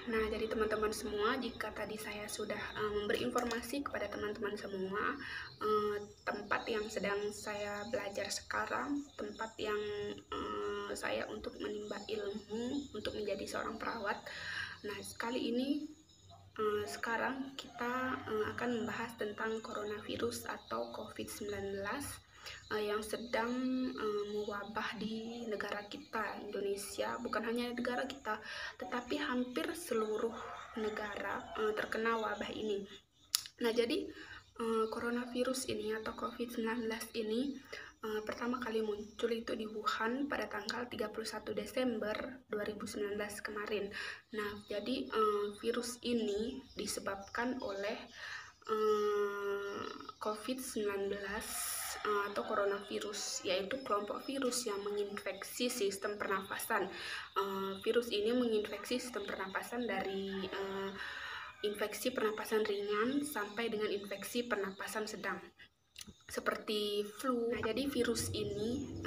Nah, jadi teman-teman semua, jika tadi saya sudah memberi informasi kepada teman-teman semua, tempat yang sedang saya belajar sekarang, tempat yang saya untuk menimba ilmu untuk menjadi seorang perawat. Nah, kali ini sekarang kita akan membahas tentang coronavirus atau COVID-19 yang sedang mewabah di negara kita, Indonesia. Bukan hanya negara kita, tetapi hampir seluruh negara terkena wabah ini. Nah, jadi coronavirus ini atau COVID-19 ini pertama kali muncul itu di Wuhan pada tanggal 31 Desember 2019 kemarin. Nah, jadi virus ini disebabkan oleh COVID-19 atau coronavirus, yaitu kelompok virus yang menginfeksi sistem pernafasan. Virus ini menginfeksi sistem pernafasan dari infeksi pernapasan ringan sampai dengan infeksi pernapasan sedang, seperti flu. Nah, jadi virus ini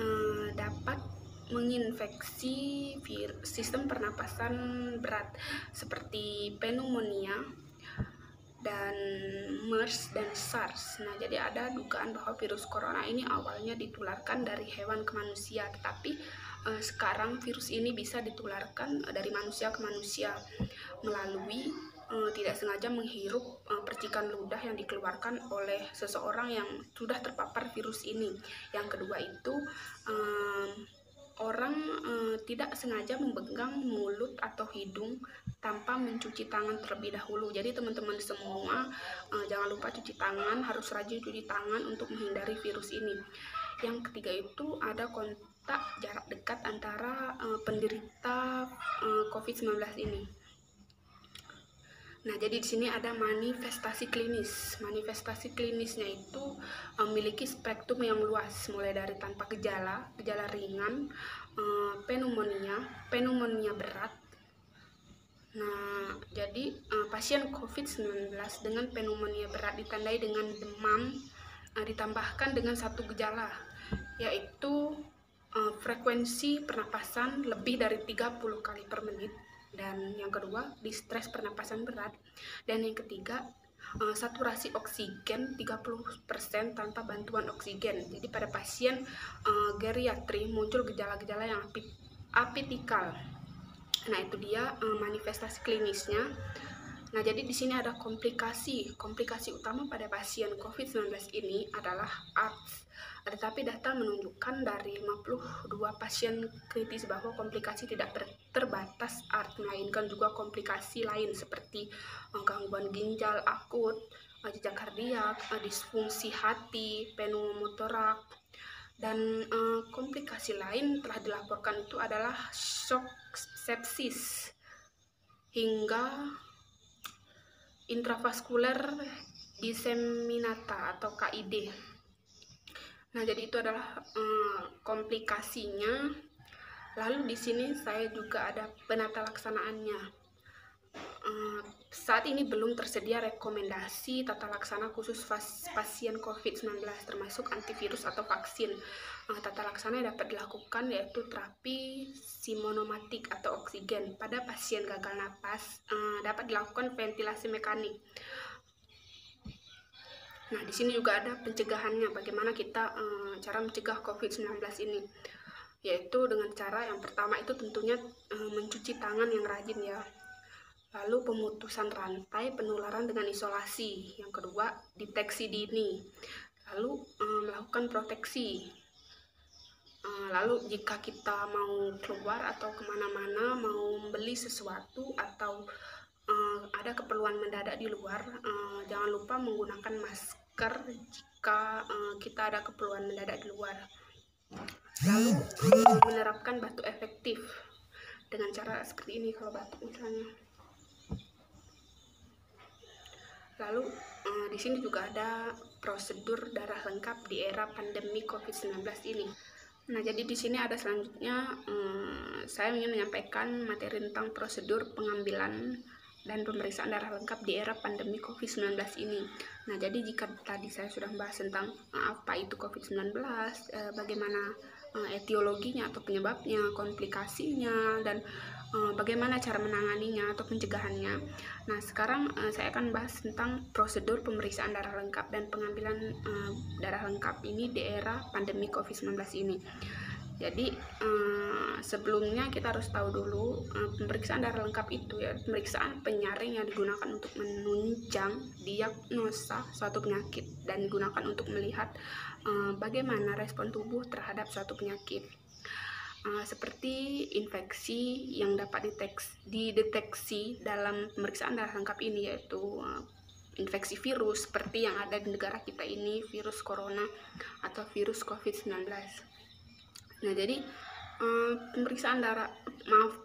dapat menginfeksi sistem pernapasan berat seperti pneumonia dan MERS dan SARS. Nah, jadi ada dugaan bahwa virus corona ini awalnya ditularkan dari hewan ke manusia, tetapi sekarang virus ini bisa ditularkan dari manusia ke manusia melalui tidak sengaja menghirup percikan ludah yang dikeluarkan oleh seseorang yang sudah terpapar virus ini. Yang kedua itu orang tidak sengaja memegang mulut atau hidung tanpa mencuci tangan terlebih dahulu. Jadi teman-teman semua jangan lupa cuci tangan, harus rajin cuci tangan untuk menghindari virus ini. Yang ketiga itu ada kontak jarak dekat antara penderita COVID-19 ini. Nah, jadi di sini ada manifestasi klinis. Manifestasi klinisnya itu memiliki spektrum yang luas, mulai dari tanpa gejala, gejala ringan, pneumonia berat. Nah, jadi pasien COVID-19 dengan pneumonia berat ditandai dengan demam, ditambahkan dengan satu gejala, yaitu frekuensi pernapasan lebih dari 30 kali per menit. Dan yang kedua, distres pernapasan berat. Dan yang ketiga, saturasi oksigen 30% tanpa bantuan oksigen. Jadi pada pasien geriatri muncul gejala-gejala yang apitikal. Nah, itu dia manifestasi klinisnya. Nah, jadi di sini ada komplikasi. Komplikasi utama pada pasien COVID-19 ini adalah ARDS. Tetapi data menunjukkan dari 52 pasien kritis bahwa komplikasi tidak terbatas ARDS, melainkan juga komplikasi lain seperti gangguan ginjal akut, jejak kardiak, disfungsi hati, pneumotorak, dan komplikasi lain telah dilaporkan itu adalah shock sepsis hingga intravaskuler disseminata atau KID. Nah, jadi itu adalah komplikasinya. Lalu di sini saya juga ada penata laksanaannya. Saat ini belum tersedia rekomendasi tata laksana khusus pasien COVID-19 termasuk antivirus atau vaksin. Tata laksana yang dapat dilakukan yaitu terapi simbiomatik atau oksigen. Pada pasien gagal napas dapat dilakukan ventilasi mekanik. Nah, di sini juga ada pencegahannya, bagaimana kita cara mencegah COVID-19 ini, yaitu dengan cara yang pertama itu tentunya mencuci tangan yang rajin ya. Lalu pemutusan rantai penularan dengan isolasi. Yang kedua, deteksi dini. Lalu melakukan proteksi. Lalu jika kita mau keluar atau kemana-mana, mau membeli sesuatu atau ada keperluan mendadak di luar, jangan lupa menggunakan masker jika kita ada keperluan mendadak di luar. Lalu menerapkan batuk efektif dengan cara seperti ini kalau batuk misalnya. Lalu di sini juga ada prosedur darah lengkap di era pandemi COVID-19 ini. Nah, jadi di sini ada selanjutnya saya ingin menyampaikan materi tentang prosedur pengambilan dan pemeriksaan darah lengkap di era pandemi COVID-19 ini. Nah, jadi jika tadi saya sudah membahas tentang apa itu COVID-19, bagaimana etiologinya atau penyebabnya, komplikasinya, dan bagaimana cara menanganinya atau pencegahannya. Nah, sekarang saya akan bahas tentang prosedur pemeriksaan darah lengkap dan pengambilan darah lengkap ini di era pandemi COVID-19 ini. Jadi sebelumnya kita harus tahu dulu pemeriksaan darah lengkap itu ya pemeriksaan penyaring yang digunakan untuk menunjang diagnosa suatu penyakit dan digunakan untuk melihat bagaimana respon tubuh terhadap suatu penyakit. Seperti infeksi yang dapat dideteksi dalam pemeriksaan darah lengkap ini, yaitu infeksi virus seperti yang ada di negara kita ini, virus corona atau virus COVID-19. Nah, jadi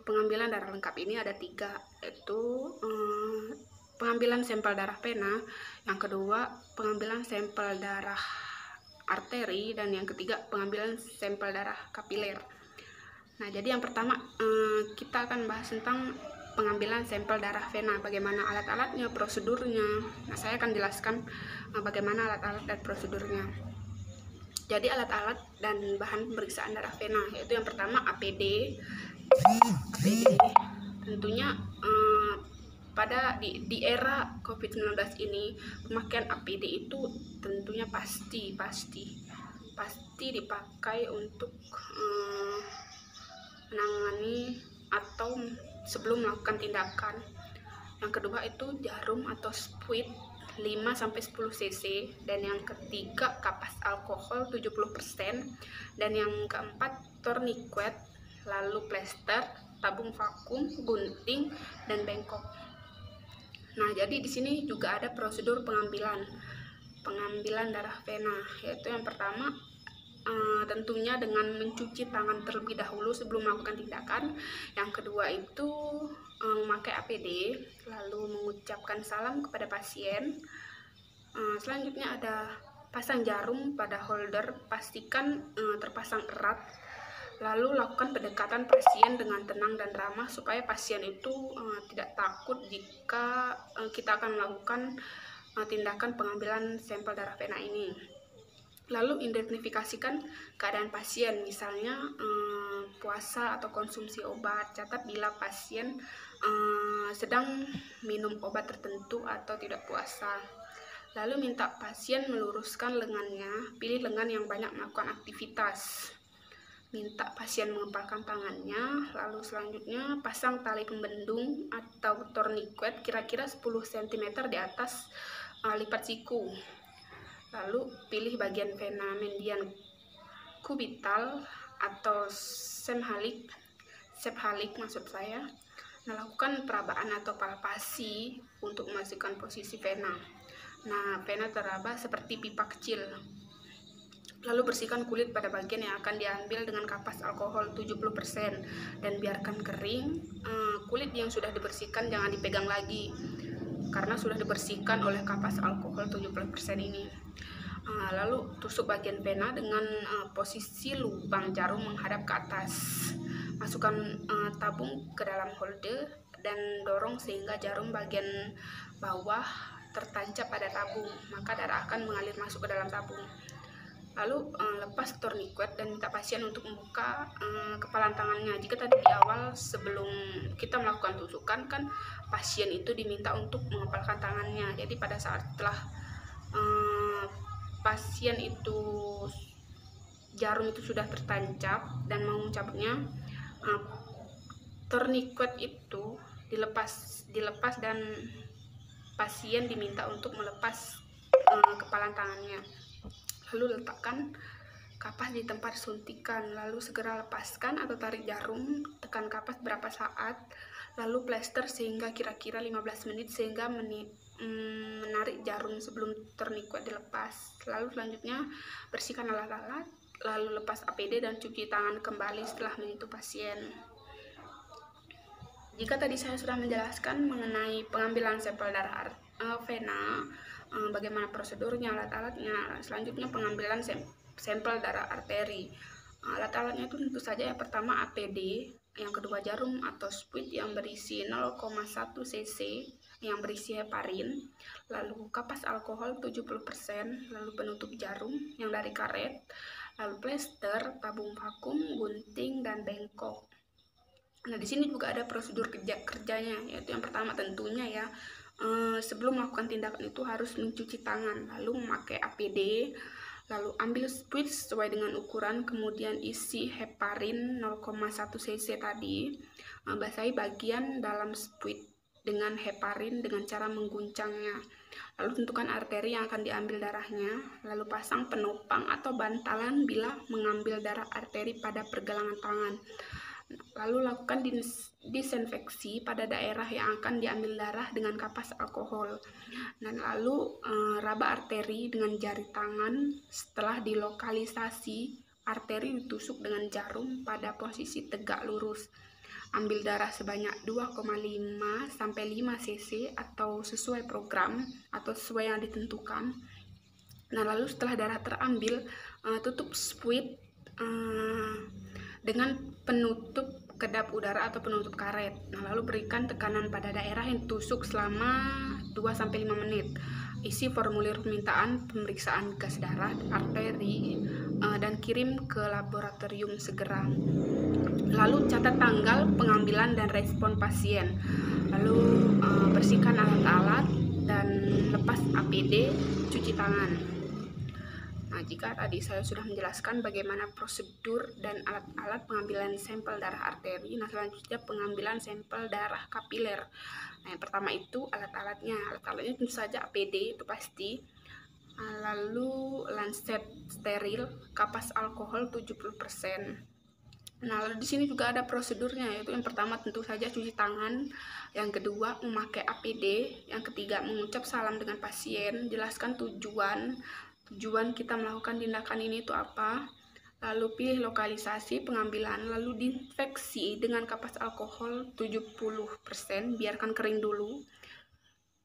pengambilan darah lengkap ini ada 3, yaitu pengambilan sampel darah vena, yang kedua pengambilan sampel darah arteri, dan yang ketiga pengambilan sampel darah kapiler. Nah, jadi yang pertama kita akan bahas tentang pengambilan sampel darah vena, bagaimana alat-alatnya, prosedurnya. Nah, saya akan jelaskan bagaimana alat-alat dan prosedurnya. Jadi alat-alat dan bahan pemeriksaan darah vena, yaitu yang pertama APD. Tentunya pada di era COVID-19 ini pemakaian APD itu tentunya pasti dipakai untuk menangani atau sebelum melakukan tindakan. Yang kedua itu jarum atau spuit 5-10 cc, dan yang ketiga kapas alkohol 70%, dan yang keempat tourniquet, lalu plester, tabung vakum, gunting, dan bengkok. Nah, jadi di sini juga ada prosedur pengambilan darah vena, yaitu yang pertama tentunya dengan mencuci tangan terlebih dahulu sebelum melakukan tindakan. Yang kedua itu memakai APD, lalu mengucapkan salam kepada pasien. Selanjutnya ada pasang jarum pada holder, pastikan terpasang erat. Lalu lakukan pendekatan pasien dengan tenang dan ramah supaya pasien itu tidak takut jika kita akan melakukan tindakan pengambilan sampel darah vena ini. Lalu identifikasikan keadaan pasien, misalnya puasa atau konsumsi obat. Catat bila pasien sedang minum obat tertentu atau tidak puasa. Lalu minta pasien meluruskan lengannya, pilih lengan yang banyak melakukan aktivitas. Minta pasien mengepalkan tangannya. Lalu selanjutnya pasang tali pembendung atau tourniquet kira-kira 10 cm di atas lipat siku. Lalu pilih bagian vena median kubital atau septhalik maksud saya. Nah, lakukan perabaan atau palpasi untuk memastikan posisi vena. Nah, vena teraba seperti pipa kecil. Lalu bersihkan kulit pada bagian yang akan diambil dengan kapas alkohol 70% dan biarkan kering. Kulit yang sudah dibersihkan jangan dipegang lagi karena sudah dibersihkan oleh kapas alkohol 70% ini. Lalu tusuk bagian vena dengan posisi lubang jarum menghadap ke atas. Masukkan tabung ke dalam holder dan dorong sehingga jarum bagian bawah tertancap pada tabung, maka darah akan mengalir masuk ke dalam tabung. Lalu lepas tourniquet dan minta pasien untuk membuka kepalan tangannya. Jika tadi di awal sebelum kita melakukan tusukan kan pasien itu diminta untuk mengepalkan tangannya. Jadi pada saat setelah pasien itu jarum itu sudah tertancap dan mau mencabutnya, tourniquet itu dilepas dan pasien diminta untuk melepas kepalan tangannya. Lalu letakkan kapas di tempat suntikan, lalu segera lepaskan atau tarik jarum, tekan kapas berapa saat, lalu plester sehingga kira-kira 15 menit sehingga menarik jarum sebelum tourniquet dilepas. Lalu selanjutnya bersihkan alat-alat, lalu lepas APD dan cuci tangan kembali setelah menyentuh pasien. Jika tadi saya sudah menjelaskan mengenai pengambilan sampel darah vena, bagaimana prosedurnya, alat-alatnya, selanjutnya pengambilan sampel darah arteri. Alat-alatnya itu tentu saja yang pertama APD, yang kedua jarum atau spuit yang berisi 0,1 cc yang berisi heparin, lalu kapas alkohol 70%, lalu penutup jarum yang dari karet, lalu plester, tabung vakum, gunting, dan bengkok. Nah, di sini juga ada prosedur kerjanya, yaitu yang pertama tentunya ya, sebelum melakukan tindakan itu harus mencuci tangan, lalu memakai APD, lalu ambil spuit sesuai dengan ukuran, kemudian isi heparin 0,1 cc tadi, basahi bagian dalam spuit dengan heparin dengan cara mengguncangnya. Lalu tentukan arteri yang akan diambil darahnya, lalu pasang penopang atau bantalan bila mengambil darah arteri pada pergelangan tangan. Lalu lakukan disinfeksi pada daerah yang akan diambil darah dengan kapas alkohol. Dan lalu raba arteri dengan jari tangan. Setelah dilokalisasi, arteri ditusuk dengan jarum pada posisi tegak lurus. Ambil darah sebanyak 2,5 sampai 5 cc atau sesuai program atau sesuai yang ditentukan. Nah, lalu setelah darah terambil, tutup spuit dengan penutup kedap udara atau penutup karet. Nah, lalu berikan tekanan pada daerah yang ditusuk selama 2-5 menit. Isi formulir permintaan pemeriksaan gas darah arteri dan kirim ke laboratorium segera. Lalu catat tanggal pengambilan dan respon pasien. Lalu bersihkan alat-alat dan lepas APD, cuci tangan. Nah, jika tadi saya sudah menjelaskan bagaimana prosedur dan alat-alat pengambilan sampel darah arteri, nah selanjutnya pengambilan sampel darah kapiler. Nah, yang pertama itu alat-alatnya. Alat-alatnya tentu saja APD, itu pasti. Lalu lancet steril, kapas alkohol 70%. Nah, lalu di sini juga ada prosedurnya, yaitu yang pertama tentu saja cuci tangan, yang kedua memakai APD, yang ketiga mengucap salam dengan pasien, jelaskan tujuan kita melakukan tindakan ini itu apa, lalu pilih lokalisasi pengambilan, lalu diinfeksi dengan kapas alkohol 70%, biarkan kering dulu,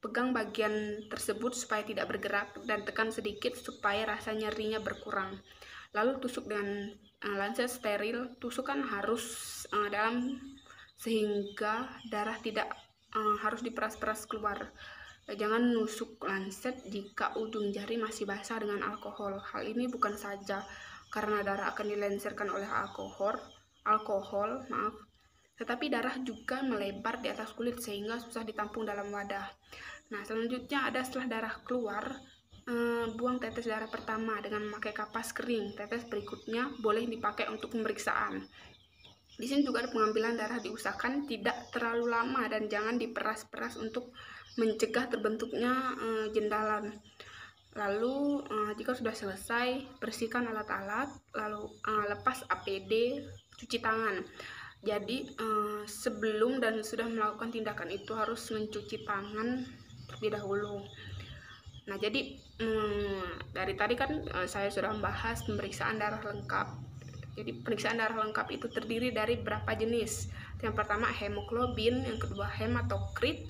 pegang bagian tersebut supaya tidak bergerak dan tekan sedikit supaya rasa nyerinya berkurang, lalu tusuk dengan lancet steril. Tusukan harus dalam sehingga darah tidak harus diperas-peras keluar. Jangan nusuk lancet jika ujung jari masih basah dengan alkohol. Hal ini bukan saja karena darah akan dilenserkan oleh alkohol, tetapi darah juga melebar di atas kulit sehingga susah ditampung dalam wadah. Nah, selanjutnya ada setelah darah keluar, buang tetes darah pertama dengan memakai kapas kering. Tetes berikutnya boleh dipakai untuk pemeriksaan. Di sini juga ada pengambilan darah, diusahakan tidak terlalu lama dan jangan diperas-peras untuk mencegah terbentuknya jendalan. Lalu jika sudah selesai, bersihkan alat-alat, lalu lepas APD, cuci tangan. Jadi sebelum dan sudah melakukan tindakan itu harus mencuci tangan terlebih dahulu. Nah, jadi dari tadi kan saya sudah membahas pemeriksaan darah lengkap. Jadi pemeriksaan darah lengkap itu terdiri dari berapa jenis. Yang pertama hemoglobin, yang kedua hematokrit,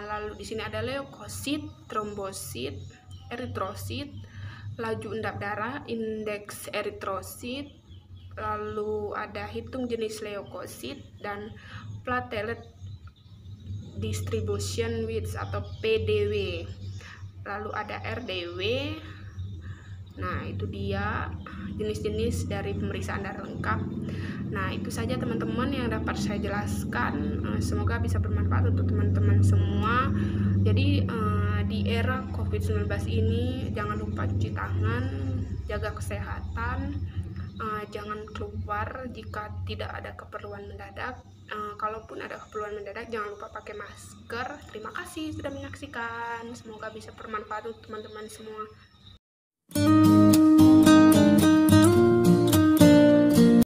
lalu di sini ada leukosit, trombosit, eritrosit, laju endap darah, indeks eritrosit, lalu ada hitung jenis leukosit dan platelet distribution width atau PDW, lalu ada RDW. Nah, itu dia jenis-jenis dari pemeriksaan darah lengkap. Nah, itu saja teman-teman yang dapat saya jelaskan. Semoga bisa bermanfaat untuk teman-teman semua. Jadi di era COVID-19 ini jangan lupa cuci tangan, jaga kesehatan, jangan keluar jika tidak ada keperluan mendadak. Kalaupun ada keperluan mendadak, jangan lupa pakai masker. Terima kasih sudah menyaksikan. Semoga bisa bermanfaat untuk teman-teman semua.